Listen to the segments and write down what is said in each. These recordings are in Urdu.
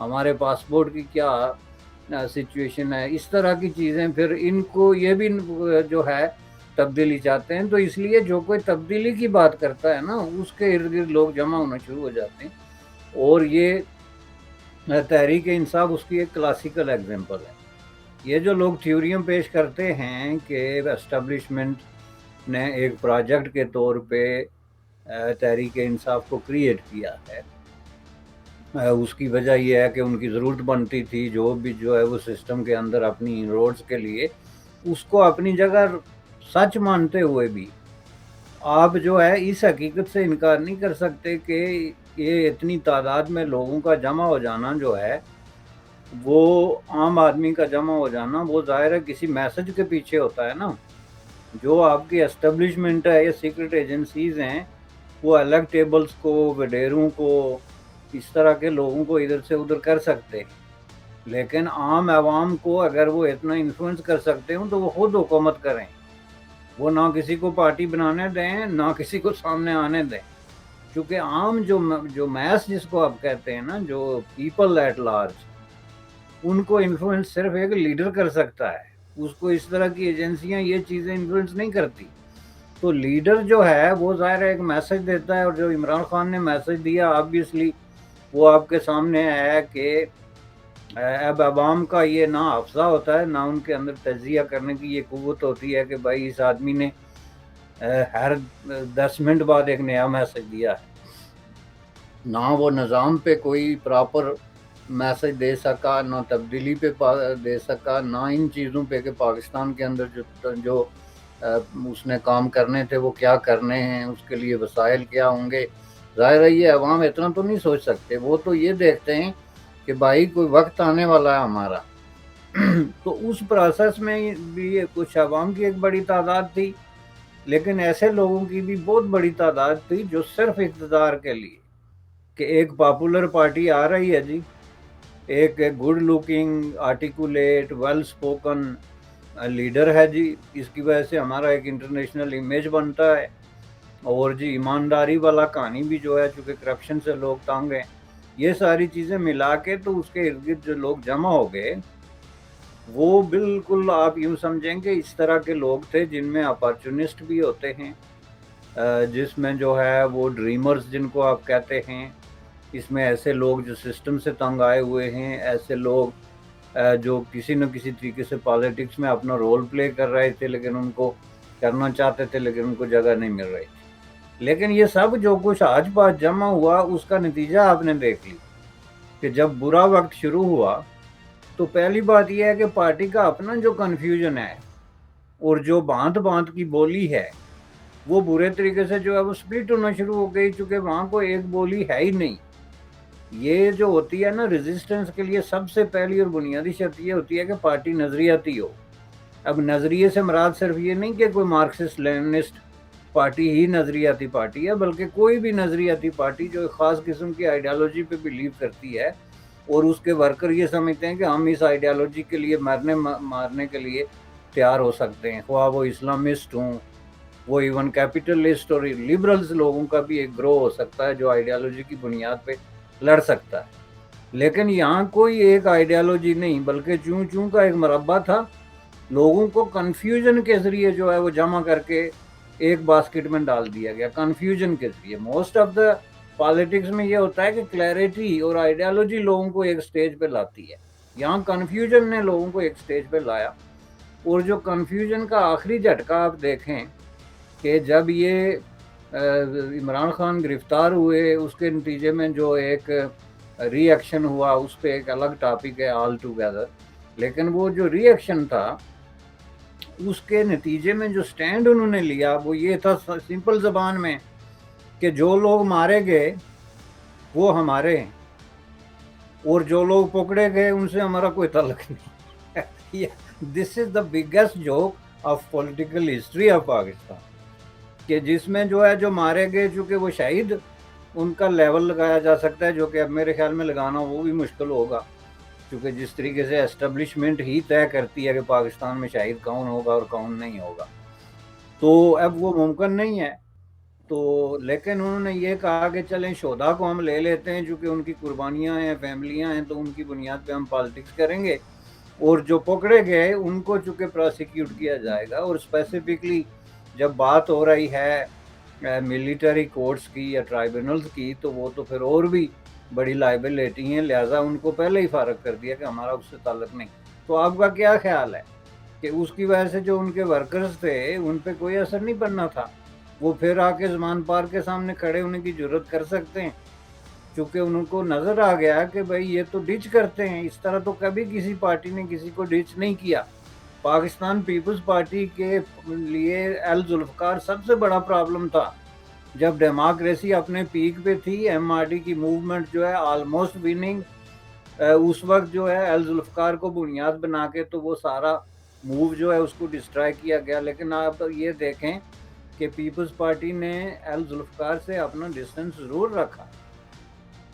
ہمارے پاسپورٹ کی کیا سچویشن ہے، اس طرح کی چیزیں. پھر ان کو یہ بھی جو ہے تبدیلی چاہتے ہیں، تو اس لیے جو کوئی تبدیلی کی بات کرتا ہے نا اس کے ارد گرد لوگ جمع ہونا شروع ہو جاتے ہیں. اور یہ تحریک انصاف اس کی ایک کلاسیکل ایگزامپل ہے. یہ جو لوگ تھیوریاں پیش کرتے ہیں کہ اسٹیبلشمنٹ نے ایک پروجیکٹ کے طور پہ تحریک انصاف کو کریٹ کیا ہے، اس کی وجہ یہ ہے کہ ان کی ضرورت بنتی تھی جو بھی جو ہے وہ سسٹم کے اندر اپنی انروڈز کے لیے، اس کو اپنی جگہ سچ مانتے ہوئے بھی آپ جو ہے اس حقیقت سے انکار نہیں کر سکتے کہ یہ اتنی تعداد میں لوگوں کا جمع ہو جانا جو ہے، وہ عام آدمی کا جمع ہو جانا، وہ ظاہر ہے کسی میسج کے پیچھے ہوتا ہے نا. جو آپ کی اسٹیبلشمنٹ ہے یا سیکرٹ ایجنسیز ہیں، وہ الیکٹیبلز کو، وڈیروں کو، اس طرح کے لوگوں کو ادھر سے ادھر کر سکتے ہیں، لیکن عام عوام کو اگر وہ اتنا انفلوئنس کر سکتے ہوں تو وہ خود حکومت کریں. وہ نہ کسی کو پارٹی بنانے دیں، نہ کسی کو سامنے آنے دیں. چونکہ عام جو میس جس کو آپ کہتے ہیں نا، جو پیپل ایٹ لارج، ان کو انفلوئنس صرف ایک لیڈر کر سکتا ہے. اس کو اس طرح کی ایجنسیاں یہ چیزیں انفلوئنس نہیں کرتی. تو لیڈر جو ہے وہ ظاہر ایک میسج دیتا ہے، اور جو عمران خان نے میسج دیا آبویسلی وہ آپ کے سامنے ہے کہ اب عوام کا یہ نہ حافظہ ہوتا ہے، نہ ان کے اندر تجزیہ کرنے کی یہ قوت ہوتی ہے کہ بھائی اس آدمی نے ہر 10 منٹ بعد ایک نیا میسج دیا ہے. نہ وہ نظام پہ کوئی پراپر میسج دے سکا، نہ تبدیلی پہ دے سکا، نہ ان چیزوں پہ کہ پاکستان کے اندر جو اس نے کام کرنے تھے وہ کیا کرنے ہیں، اس کے لیے وسائل کیا ہوں گے. ظاہر ہے یہ عوام اتنا تو نہیں سوچ سکتے. وہ تو یہ دیکھتے ہیں کہ بھائی کوئی وقت آنے والا ہے ہمارا. تو اس پروسیس میں بھی کچھ عوام کی ایک بڑی تعداد تھی، لیکن ایسے لوگوں کی بھی بہت بڑی تعداد تھی جو صرف اقتدار کے لیے، کہ ایک پاپولر پارٹی آ رہی ہے جی، ایک good looking, articulate, well spoken leader ہے جی، اس کی وجہ سے ہمارا ایک انٹرنیشنل امیج بنتا ہے. اور جی ایمانداری والا کہانی بھی جو ہے، چونکہ کرپشن سے لوگ تنگ ہیں، یہ ساری چیزیں ملا کے تو اس کے ارد گرد جو لوگ جمع ہو گئے وہ بالکل آپ یوں سمجھیں کہ اس طرح کے لوگ تھے جن میں اپارچونسٹ بھی ہوتے ہیں، جس میں جو ہے وہ ڈریمرز جن کو آپ کہتے ہیں، اس میں ایسے لوگ جو سسٹم سے تنگ آئے ہوئے ہیں، ایسے لوگ جو کسی نہ کسی طریقے سے پالیٹکس میں اپنا رول پلے کر رہے تھے، لیکن ان کو کرنا چاہتے تھے لیکن ان کو جگہ نہیں مل رہی تھی. لیکن یہ سب جو کچھ آج بات جمع ہوا اس کا نتیجہ آپ نے دیکھ لی کہ جب برا وقت شروع ہوا تو پہلی بات یہ ہے کہ پارٹی کا اپنا جو کنفیوژن ہے اور جو باندھ باندھ کی بولی ہے وہ برے طریقے سے جو ہے وہ سپلٹ ہونا شروع ہو گئی، چونکہ وہاں کوئی ایک بولی ہے ہی نہیں. یہ جو ہوتی ہے نا ریزسٹنس کے لیے سب سے پہلی اور بنیادی شرط یہ ہوتی ہے کہ پارٹی نظریاتی ہو. اب نظریے سے مراد صرف یہ نہیں کہ کوئی مارکسسٹ لیننسٹ پارٹی ہی نظریاتی پارٹی ہے، بلکہ کوئی بھی نظریاتی پارٹی جو ایک خاص قسم کی آئیڈیالوجی پہ بلیو کرتی ہے اور اس کے ورکر یہ سمجھتے ہیں کہ ہم اس آئیڈیالوجی کے لیے مارنے کے لیے تیار ہو سکتے ہیں، خواہ وہ اسلامسٹ ہوں، وہ ایون کیپٹلسٹ اور لبرلز لوگوں کا بھی ایک گروہ ہو سکتا ہے جو آئیڈیالوجی کی بنیاد پہ لڑ سکتا ہے. لیکن یہاں کوئی ایک آئیڈیالوجی نہیں بلکہ چوں چوں کا ایک مربع تھا. لوگوں کو کنفیوژن کے ذریعے جو ہے وہ جمع کر کے ایک باسکٹ میں ڈال دیا گیا، کنفیوژن کے ذریعے. موسٹ آف دا پالیٹکس میں یہ ہوتا ہے کہ کلیئرٹی اور آئیڈیالوجی لوگوں کو ایک سٹیج پہ لاتی ہے، یہاں کنفیوژن نے لوگوں کو ایک سٹیج پہ لایا. اور جو کنفیوژن کا آخری جھٹکا آپ دیکھیں کہ جب یہ عمران خان گرفتار ہوئے، اس کے نتیجے میں جو ایک ری ایکشن ہوا اس پہ ایک الگ ٹاپک ہے آل ٹوگیدر، لیکن وہ جو ری ایکشن تھا اس کے نتیجے میں جو سٹینڈ انہوں نے لیا وہ یہ تھا سمپل زبان میں کہ جو لوگ مارے گئے وہ ہمارے ہیں اور جو لوگ پکڑے گئے ان سے ہمارا کوئی تعلق نہیں. This is the biggest joke of political history of Pakistan, کہ جس میں جو ہے جو مارے گئے چونکہ وہ شہید ان کا لیول لگایا جا سکتا ہے، جو کہ اب میرے خیال میں لگانا وہ بھی مشکل ہوگا، کیونکہ جس طریقے سے اسٹیبلشمنٹ ہی طے کرتی ہے کہ پاکستان میں شہید کون ہوگا اور کون نہیں ہوگا، تو اب وہ ممکن نہیں ہے. تو لیکن انہوں نے یہ کہا کہ چلیں شہدا کو ہم لے لیتے ہیں چونکہ ان کی قربانیاں ہیں، فیملیاں ہیں، تو ان کی بنیاد پہ ہم پالیٹکس کریں گے، اور جو پکڑے گئے ان کو چونکہ پروسیکیوٹ کیا جائے گا۔ اور اسپیسیفکلی جب بات ہو رہی ہے ملٹری کورٹس کی یا ٹرائبونلز کی، تو وہ تو پھر اور بھی بڑی لائبلٹی ہیں، لہٰذا ان کو پہلے ہی فارغ کر دیا کہ ہمارا اس سے تعلق نہیں۔ تو آپ کا کیا خیال ہے کہ اس کی وجہ سے جو ان کے ورکرز تھے ان پہ کوئی اثر نہیں پڑنا تھا؟ وہ پھر آ کے زمان پارک کے سامنے کھڑے ہونے کی جرت کر سکتے ہیں، چونکہ ان کو نظر آ گیا کہ بھائی یہ تو ڈچ کرتے ہیں، اس طرح تو کبھی کسی پارٹی نے کسی کو ڈچ نہیں کیا۔ پاکستان پیپلز پارٹی کے لیے ایل ذوالفقار سب سے بڑا پرابلم تھا۔ جب ڈیموکریسی اپنے پیک پہ تھی، ایم آر ڈی کی موومنٹ جو ہے آلموسٹ وننگ، اس وقت جو ہے ایل ذوالفقار کو بنیاد بنا کے تو وہ سارا موو جو ہے اس کو ڈسٹرائی کیا گیا۔ لیکن آپ یہ دیکھیں کہ پیپلز پارٹی نے ایل ذوالفقار سے اپنا ڈسٹنس ضرور رکھا،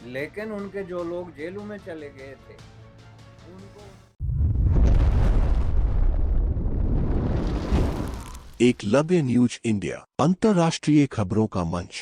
لیکن ان کے جو لوگ جیلوں میں چلے گئے تھے ان کو ایکلویہ نیوز انڈیا، انترراشٹریہ خبروں کا منچ۔